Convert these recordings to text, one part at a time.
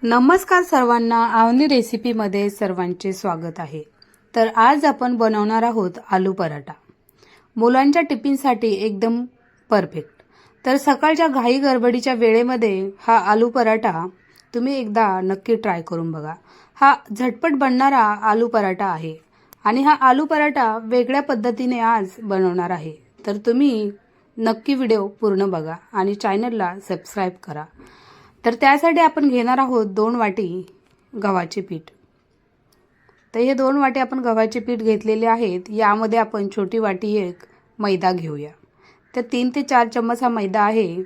नमस्कार सर्वांना, आवनी रेसिपीमध्ये सर्वांचे स्वागत आहे। तर आज आपण बनवणार आहोत आलू पराठा। मुलांच्या टिफिनसाठी एकदम परफेक्ट। तर सकाळच्या घाई गडबडीच्या वेळेमध्ये हा आलू पराठा तुम्ही एकदा नक्की ट्राय करून बघा। हा झटपट बनणारा आलू पराठा आहे आणि हा आलू पराठा वेगळ्या पद्धतीने आज बनवणार आहे। तर तुम्ही नक्की व्हिडिओ पूर्ण बघा आणि चॅनलला सबस्क्राइब करा। तर त्यासाठी आपण घेणार आहोत 2 वाटी गव्हाचे पीठ। तर हे 2 वाटी आपण गव्हाचे पीठ घेतलेले आहेत। यामध्ये आपण छोटी वाटी 1 मैदा घेऊया। तर 3 ते 4 चम्मच हा मैदा आहे।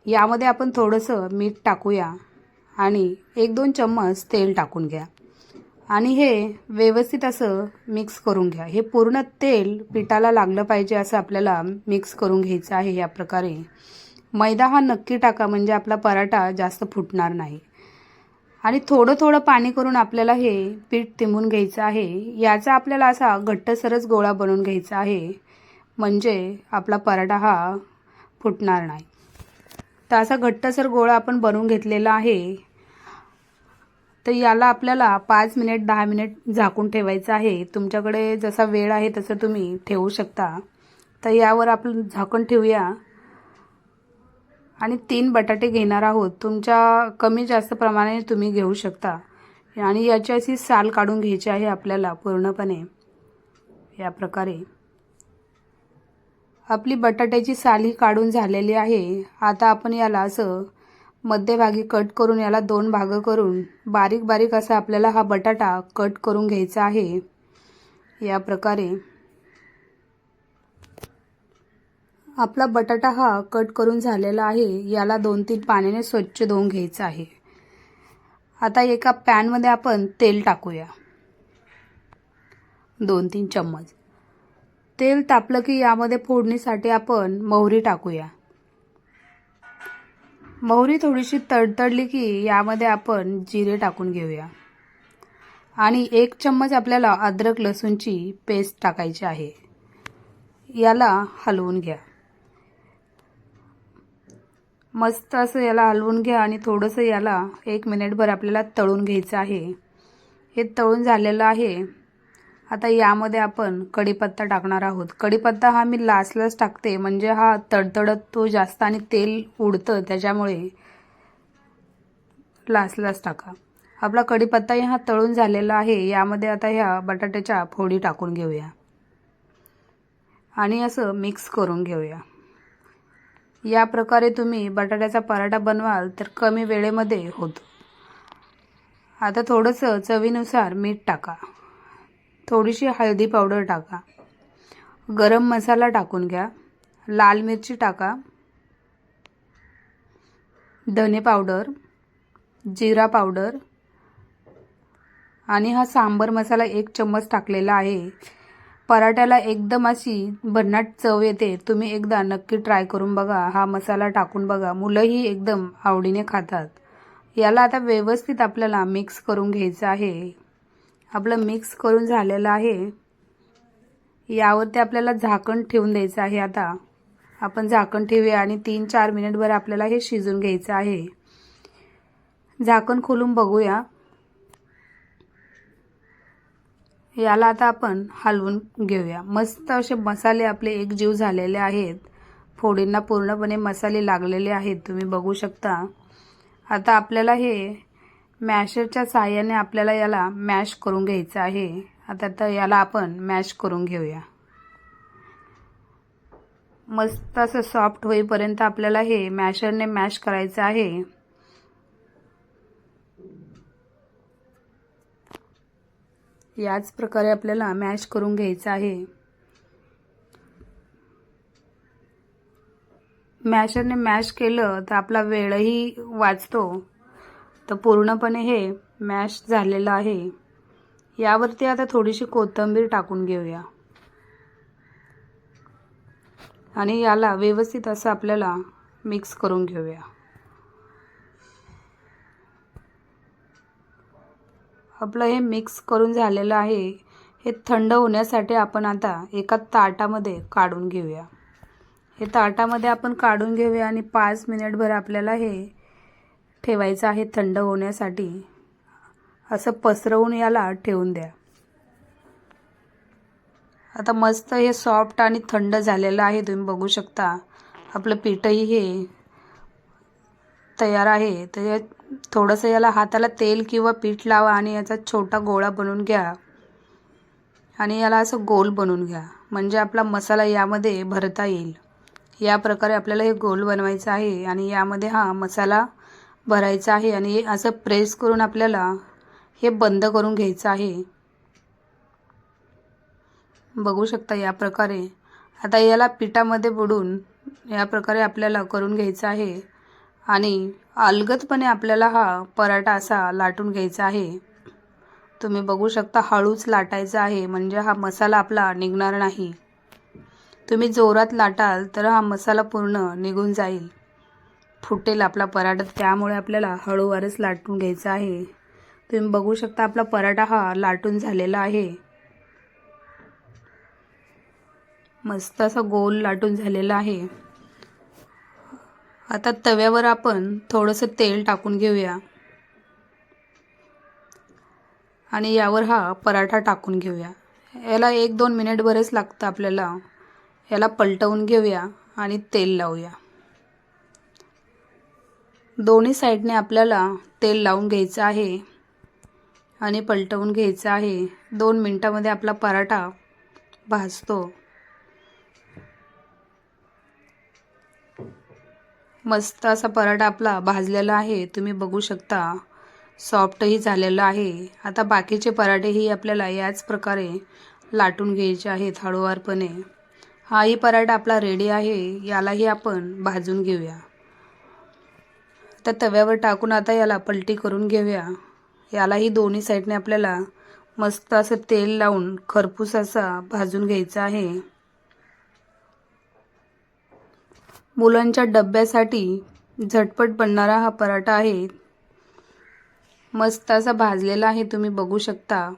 यामध्ये आपण थोडंसं मीठ टाकूया आणि 1-2 चम्मच तेल टाकून घ्या आणि हे व्यवस्थित असं मिक्स करून घ्या। हे पूर्ण तेल पिठाला लागलं पाहिजे असं आपल्याला मिक्स करून घ्यायचं आहे। या प्रकारे मैदा हा नक्की टाका, म्हणजे आपला पराठा जास्त फुटणार नाही। आणि थोडं थोडं पाणी करून आपल्याला हे पीठ तिंबून घ्यायचं आहे। याचा आपल्याला असा घट्टसरच गोळा बनवून घ्यायचा आहे, म्हणजे आपला पराठा हा फुटणार नाही। तर असा घट्टसर गोळा आपण बनवून घेतलेला आहे। तर याला आपल्याला 5 मिनिट 10 मिनिट झाकून ठेवायचं आहे। तुमच्याकडे जसा वेळ आहे तसं तुम्ही ठेवू शकता। तर यावर आपण झाकण ठेवूया आणि 3 बटाटे घेणार आहोत। तुमच्या कमी जास्त प्रमाणाने तुम्ही घेऊ शकता आणि याची अशी साल काढून घ्यायची आहे आपल्याला पूर्णपणे। या प्रकारे आपली बटाट्याची साल ही काढून झालेली आहे। आता आपण याला असं मध्यभागी कट करून याला 2 भाग करून बारीक बारीक असा आपल्याला हा बटाटा कट करून घ्यायचा आहे। या प्रकारे आपला बटाटा हा कट करून झालेला आहे। याला 2-3 पाण्याने स्वच्छ धुवून घ्यायचा आहे। आता एका पॅन मध्ये आपण तेल टाकूया 2-3 चम्मच। तेल तापलं की यामध्ये फोडणीसाठी आपण मोहरी टाकूया। मोहरी थोडीशी तडतडली की यामध्ये आपण जिरे टाकून घेऊया आणि 1 चम्मच आपल्याला अद्रक लसूणची पेस्ट टाकायची आहे। याला हलवून घ्या। मस्त असं याला हलवून घ्या आणि थोडंसं याला 1 मिनिटभर आपल्याला तळून घ्यायचं आहे। हे तळून झालेलं आहे। आता यामध्ये आपण कढीपत्ता टाकणार आहोत। कढीपत्ता हा मी लास्टलाच टाकते, म्हणजे हा तडतडतो जास्त आणि तेल उडतं, त्याच्यामुळे लास्टलाच टाका। आपला कढीपत्ता हा तळून झालेला आहे। यामध्ये आता ह्या बटाट्याच्या फोडी टाकून घेऊया आणि असं मिक्स करून घेऊया। या प्रकारे तुम्ही बटाट्याचा पराठा बनवाल तर कमी वेळेमध्ये होतो। आता थोडंसं चवीनुसार मीठ टाका, थोडीशी हळदी पावडर टाका, गरम मसाला टाकून घ्या, लाल मिरची टाका, धने पावडर, जिरा पावडर आणि हा सांबर मसाला 1 चम्मच टाकलेला आहे। पराठ्याला एकदम अशी भन्नाट चव येते। तुम्ही एकदा नक्की ट्राय करून बघा। हा मसाला टाकून बघा, मुलंही एकदम आवडीने खातात। याला आता व्यवस्थित आपल्याला मिक्स करून घ्यायचं आहे। आपलं मिक्स करून झालेलं आहे। यावरती आपल्याला झाकण ठेवून द्यायचं आहे। आता आपण झाकण ठेवूया आणि 3-4 मिनिटभर आपल्याला हे शिजून घ्यायचं आहे। झाकण खोलून बघूया। याला आता आपण हलवून घेऊया। मस्त असे मसाले आपले एकजीव झालेले आहेत। फोडींना पूर्णपणे मसाले लागलेले आहेत, तुम्ही बघू शकता। आता आपल्याला हे मॅशरच्या साहाय्याने आपल्याला याला मॅश करून घ्यायचं आहे। आता याला आपण मॅश करून घेऊया। मस्त असं सॉफ्ट होईपर्यंत आपल्याला हे मॅशरने मॅश करायचं आहे। याच प्रकारे आपल्याला मॅश करून घ्यायचं आहे। मॅशरने मॅश केलं तर आपला वेळही वाचतो। तर पूर्णपणे हे मॅश झालेलं आहे। यावरती आता थोडीशी कोथिंबीर टाकून घेऊया आणि याला व्यवस्थित असं आपल्याला मिक्स करून घेऊया। आपलं हे मिक्स करून झालेलं आहे। हे थंड होण्यासाठी आपण आता एका ताटामध्ये काढून घेऊया। हे ताटामध्ये आपण काढून घेऊया आणि 5 मिनिटभर आपल्याला हे ठेवायचं आहे थंड होण्यासाठी. असं पसरवून याला ठेवून द्या. आता मस्त हे सॉफ्ट आणि थंड झालेलं आहे. तुम्ही बघू शकता आपलं पीठही हे तयार आहे. तर थोडंसं याला हाताला तेल किंवा पीठ लावा आणि याचा छोटा गोळा बनवून घ्या आणि याला असं गोल बनवून घ्या, म्हणजे आपला मसाला यामध्ये भरता येईल. या प्रकारे आपल्याला हे गोल बनवायचं आहे आणि यामध्ये हा मसाला भरायचा आहे आणि असं प्रेस करून आपल्याला हे बंद करून घ्यायचं आहे. बघू शकता या प्रकारे. आता याला पिठामध्ये बुडून या प्रकारे आपल्याला करून घ्यायचं आहे आणि अलगदपणे आपल्याला हा पराठा असा लाटून घ्यायचा आहे. तुम्ही बघू शकता हळूच लाटायचा आहे, म्हणजे हा मसाला आपला निघणार नाही. तुम्ही जोरात लाटाल तर हा मसाला पूर्ण निघून जाईल, फुटेल आपला पराठा. त्यामुळे आपल्याला हळूवारच लाटून घ्यायचा आहे. तुम्ही बघू शकता आपला पराठा हा लाटून झालेला आहे. मस्त असा गोल लाटून झालेला आहे. आता तव्यावर आपण थोडंसं तेल टाकून घेऊया आणि यावर हा पराठा टाकून घेऊया. याला 1-2 मिनिट बरेच लागतं आपल्याला. याला पलटवून घेऊया आणि तेल लावूया. दोन्ही साईडने आपल्याला तेल लावून घ्यायचं आहे आणि पलटवून घ्यायचं आहे. 2 मिनिटांमध्ये आपला पराठा भाजतो. मस्त असा पराठा आपला भाजलेला आहे. तुम्ही बघू शकता सॉफ्टही झालेला आहे. आता बाकीचे पराठेही आपल्याला याच प्रकारे लाटून घ्यायचे आहेत हळूवारपणे. हाही पराठा आपला रेडी आहे. यालाही आपण भाजून घेऊया. आता तव्यावर टाकून आता याला पलटी करून घेऊया. यालाही दोन्ही साईडने आपल्याला मस्त असं तेल लावून खरपूस असा भाजून घ्यायचा आहे. मुलांच्या डब्यासाठी झटपट बनणारा हा पराठा आहे. मस्त असा भाजलेला आहे. तुम्ही बघू शकता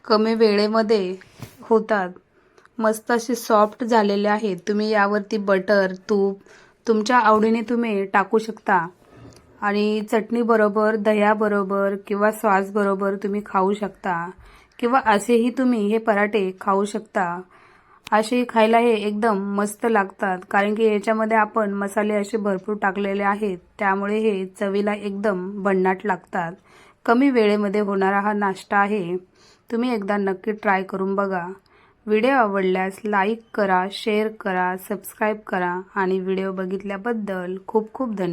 कमी वेळेमध्ये होतात. मस्त असे सॉफ्ट झालेले आहेत. तुम्ही यावरती बटर, तूप तुमच्या आवडीने तुम्ही टाकू शकता आणि चटणीबरोबर, दह्याबरोबर किंवा सॉसबरोबर तुम्ही खाऊ शकता किंवा असेही तुम्ही हे पराठे खाऊ शकता. असे खायला हे एकदम मस्त लागतात, कारण की याच्यामध्ये आपण मसाले असे भरपूर टाकलेले आहेत. त्यामुळे हे चवीला एकदम भन्नाट लागतात. कमी वेळेमध्ये होणारा हा नाश्ता आहे. तुम्ही एकदा नक्की ट्राय करून बघा. व्हिडिओ आवडल्यास लाईक करा, शेअर करा, सबस्क्राईब करा आणि व्हिडिओ बघितल्याबद्दल खूप खूप धन्यवाद.